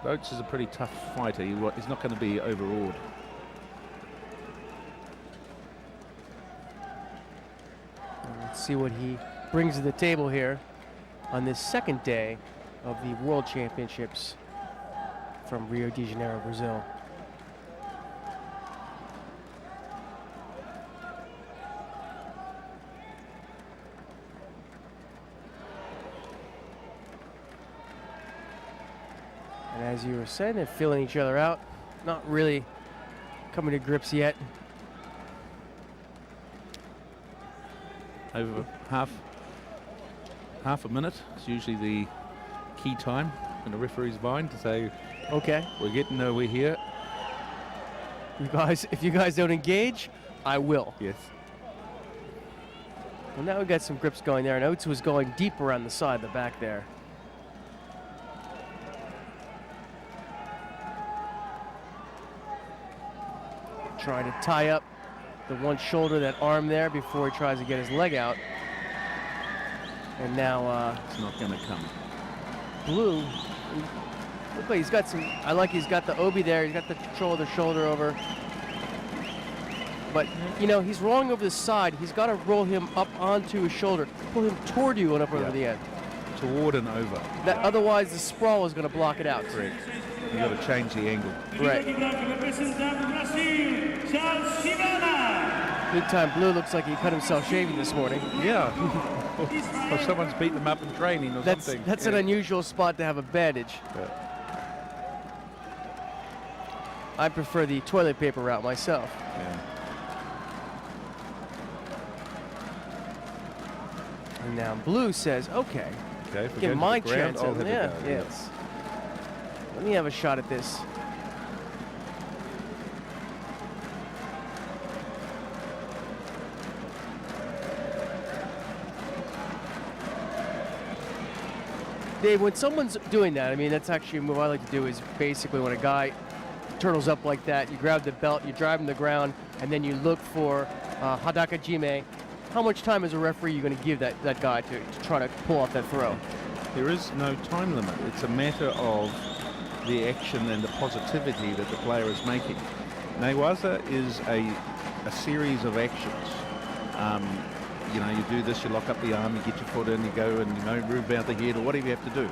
Oates is a pretty tough fighter. He's not going to be overawed. Let's see what he brings to the table here on this second day of the World Championships from Rio de Janeiro, Brazil. And as you were saying, they're feeling each other out, not really coming to grips yet. Over half a minute is usually the key time in the referee's mind to say, okay, we're getting nowhere here. You guys, if you guys don't engage, I will. Yes. Well, now we've got some grips going there, and Oates was going deep around the side, the back there. Trying to tie up the one shoulder, that arm there, before he tries to get his leg out. And now it's not going to come. Blue, look like he's got some, I like he's got the obi there, he's got the control of the shoulder over. But, you know, he's rolling over the side. He's got to roll him up onto his shoulder, pull him toward you and up over the end. Toward and over. That, otherwise, the sprawl is going to block it out. Correct. You've got to change the angle. Right. Big time Blue looks like he cut himself shaving this morning. Yeah. Or someone's beaten him up in training or something. That's an unusual spot to have a bandage. Yeah. I prefer the toilet paper route myself. Yeah. And now Blue says, okay, Okay, give my chance. I'll have Yeah, a go, yes. Let me have a shot at this. Dave, when someone's doing that, I mean, that's actually a move I like to do, is basically when a guy turtles up like that, you grab the belt, you drive him to the ground, and then you look for Hadaka Jime. How much time as a referee are you going to give that guy to try to pull off that throw? There is no time limit. It's a matter of the action and the positivity that the player is making. Newaza is a series of actions. You know, you do this, you lock up the arm, you get your foot in, you go and, you know, move out the head or whatever you have to do.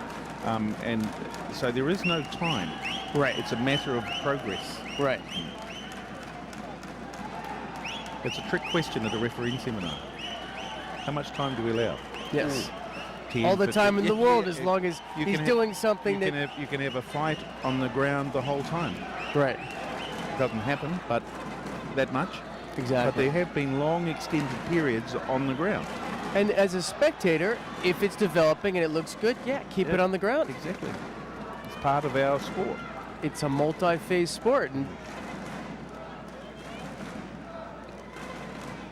And so there is no time. Right. It's a matter of progress. Right. It's a trick question at a refereeing seminar. How much time do we allow? Yes. 10, all the 15. time in the world, as long as he's doing something you can have a fight on the ground the whole time. Right. It doesn't happen, but that much. Exactly. But there have been long extended periods on the ground. And as a spectator, if it's developing and it looks good, keep it on the ground. Exactly. It's part of our sport. It's a multi-phase sport.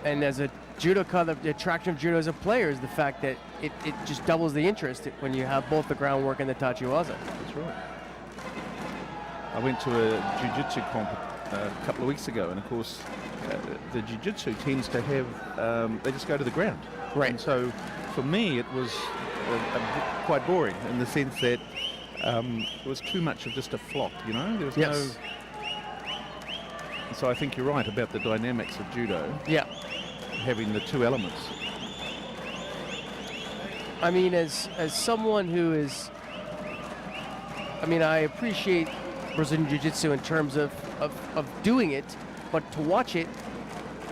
And as a judoka, the attraction of judo as a player is the fact that it just doubles the interest when you have both the groundwork and the tachiwaza. That's right. I went to a jiu-jitsu comp a couple of weeks ago, and of course, the jiu-jitsu tends to have, they just go to the ground. Right. And so for me, it was quite boring in the sense that it was too much of just a flop, you know? There was no... So I think you're right about the dynamics of judo. Yeah. Having the two elements. I mean, as someone who is... I mean, I appreciate Brazilian Jiu-Jitsu in terms of doing it, but to watch it,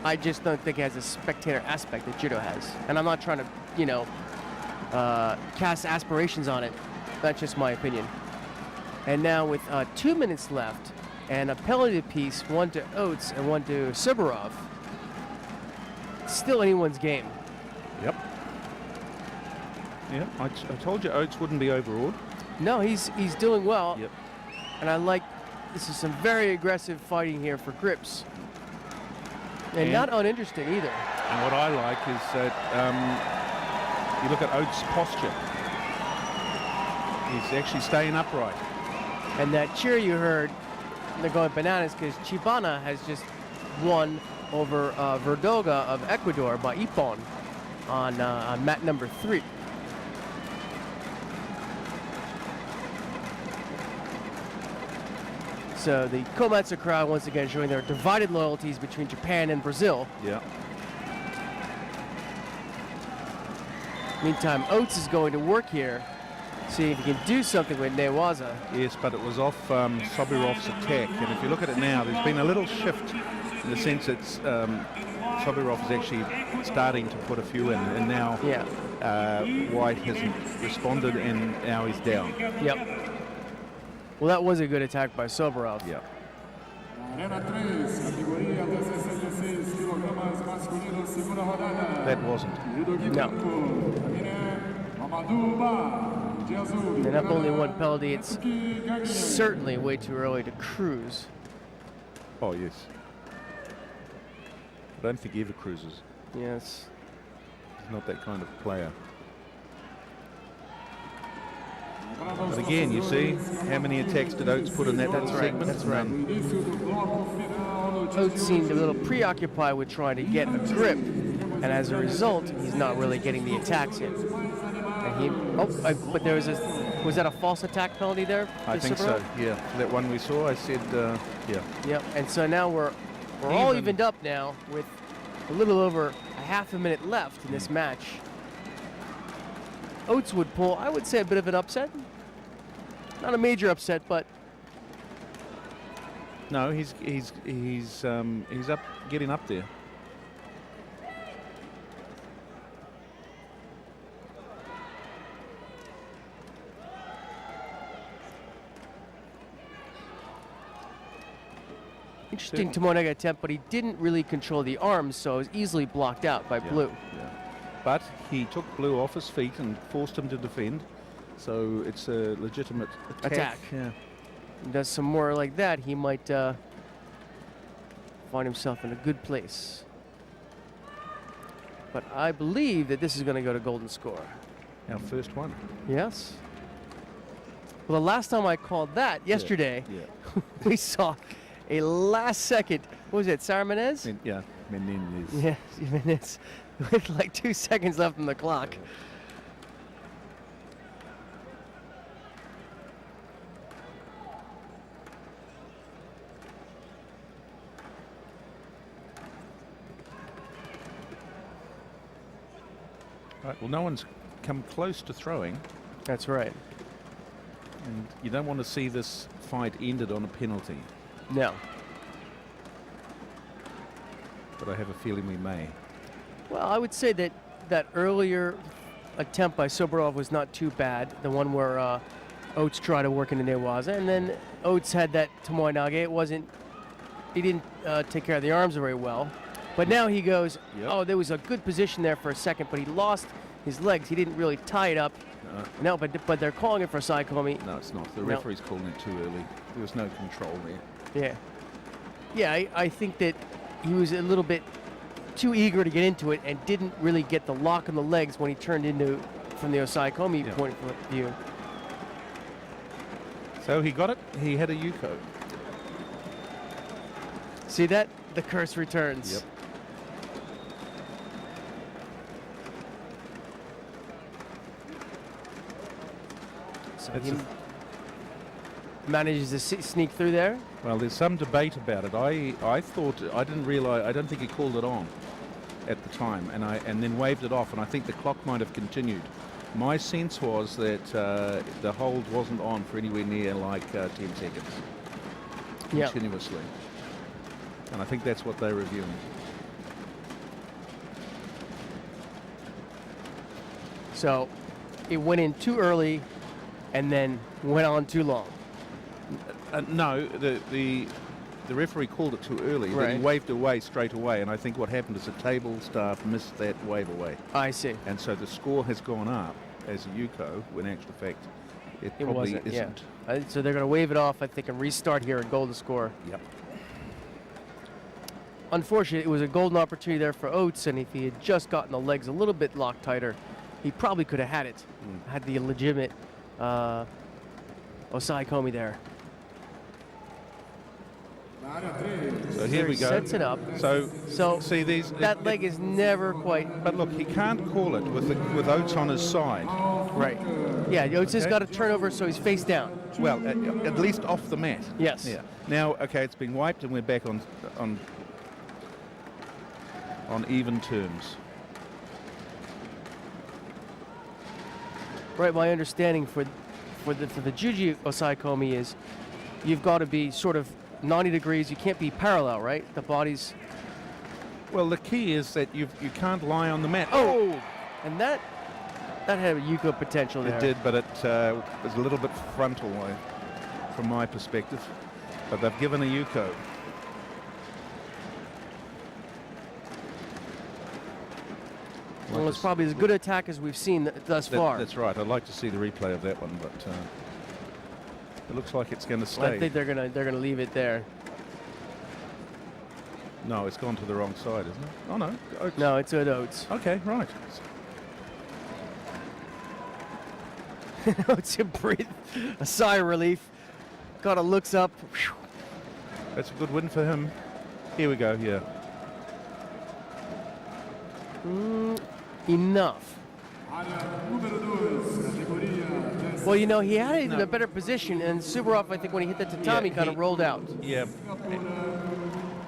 I just don't think it has a spectator aspect that judo has. And I'm not trying to, you know, cast aspirations on it. That's just my opinion. And now with 2 minutes left and a penalty piece, one to Oates and one to Sobirov, still anyone's game. Yep. Yeah, I told you Oates wouldn't be overawed. No, he's doing well. Yep. And I like, this is some very aggressive fighting here for grips. And not uninteresting either. And what I like is that you look at Oates' posture. He's actually staying upright. And that cheer you heard, they're going bananas because Chibana has just won over Verdoga of Ecuador by Ippon on mat number 3. So the Komatsu crowd once again showing their divided loyalties between Japan and Brazil. Yeah. Meantime, Oates is going to work here, see if he can do something with Newaza. Yes, but it was off Sobirov's attack. And if you look at it now, there's been a little shift in the sense that Sobirov is actually starting to put a few in. And now White hasn't responded, and now he's down. Yep. Well, that was a good attack by Sobirov. Yeah. That wasn't. No. And up only one penalty. It's certainly way too early to cruise. Oh, yes. I don't think he ever cruises. Yes. He's not that kind of player. But again, you see, how many attacks did Oates put in that segment? That's right. Oates seemed a little preoccupied with trying to get a grip, and as a result, he's not really getting the attacks in. And he, but there was that a false attack penalty there? I think so, yeah. That one we saw, I said, yeah. Yep, and so now we're all evened up now with a little over a half a minute left in this match. Oates would pull, I would say, a bit of an upset. Not a major upset, but no, he's up, getting up there. Interesting Tomonaga attempt, but he didn't really control the arms, so it was easily blocked out by Blue. Yeah. But he took Blue off his feet and forced him to defend, so it's a legitimate attack. Yeah. He does some more like that, he might find himself in a good place. But I believe that this is going to go to golden score. Our first one. Yes. Well, the last time I called that, yesterday, we saw a last second, what was it, Menez? Menendez. Yeah, Menez, with like 2 seconds left on the clock. Right, well, no one's come close to throwing. That's right. And you don't want to see this fight ended on a penalty. No. But I have a feeling we may. Well, I would say that that earlier attempt by Sobirov was not too bad. The one where Oates tried to work into Newaza, and then Oates had that Tomoe Nage. He didn't take care of the arms very well. But now he goes, oh, there was a good position there for a second, but he lost his legs. He didn't really tie it up. No, but they're calling it for a Saikomi. No, it's not. The referee's calling it too early. There was no control there. Yeah. Yeah, I think that he was a little bit too eager to get into it and didn't really get the lock on the legs when he turned into from the Osaikomi point of view. So he got it. He had a Yuko. See that? The curse returns. Yep. So he manages to sneak through there. Well, there's some debate about it. I thought, I didn't realize, I don't think he called it on at the time, and then waved it off, and I think the clock might have continued. My sense was that the hold wasn't on for anywhere near like 10 seconds continuously. And I think that's what they're reviewing. So it went in too early and then went on too long. No, the referee called it too early. Right. Then he waved away straight away, and I think what happened is the table staff missed that wave away. I see. And so the score has gone up as a Yuko, when in actual fact it probably wasn't, isn't. Yeah. So they're going to wave it off, I think, and restart here at golden score. Yep. Unfortunately, it was a golden opportunity there for Oates, and if he had just gotten the legs a little bit locked tighter, he probably could have had it. Had the legitimate Osaikomi there. So here we go. Sets it up. So see these. That leg is never quite. But look, he can't call it with Oates on his side. Right. Yeah, Oates has got to turn over so he's face down. Well, at least off the mat. Yes. Yeah. Now, okay, it's been wiped and we're back on even terms. Right. My understanding for the Juji Osaikomi is you've got to be sort of 90 degrees. You can't be parallel, right? The body's. Well, the key is that you can't lie on the mat. Oh, and that had a Yuko potential there. It did, but it was a little bit frontal from my perspective. But they've given a Yuko. Well, it's probably as good an attack as we've seen thus far. That's right. I'd like to see the replay of that one, but it looks like it's going to stay. I think they're gonna leave it there. No, it's gone to the wrong side, isn't it? Oh no. Oates. No, it's at Oates. Okay, right. Oates breathe a sigh of relief. Kind of looks up. Whew. That's a good win for him. Here we go. Yeah. Enough. Well, you know, he had it in a better position, and Sobirov, I think, when he hit the tatami, kind of rolled out. Yeah.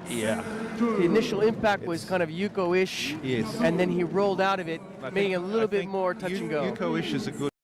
Yeah. The initial impact was kind of Yuko-ish, Yes. and then he rolled out of it, making it a little bit more touch and go. Yuko-ish is a good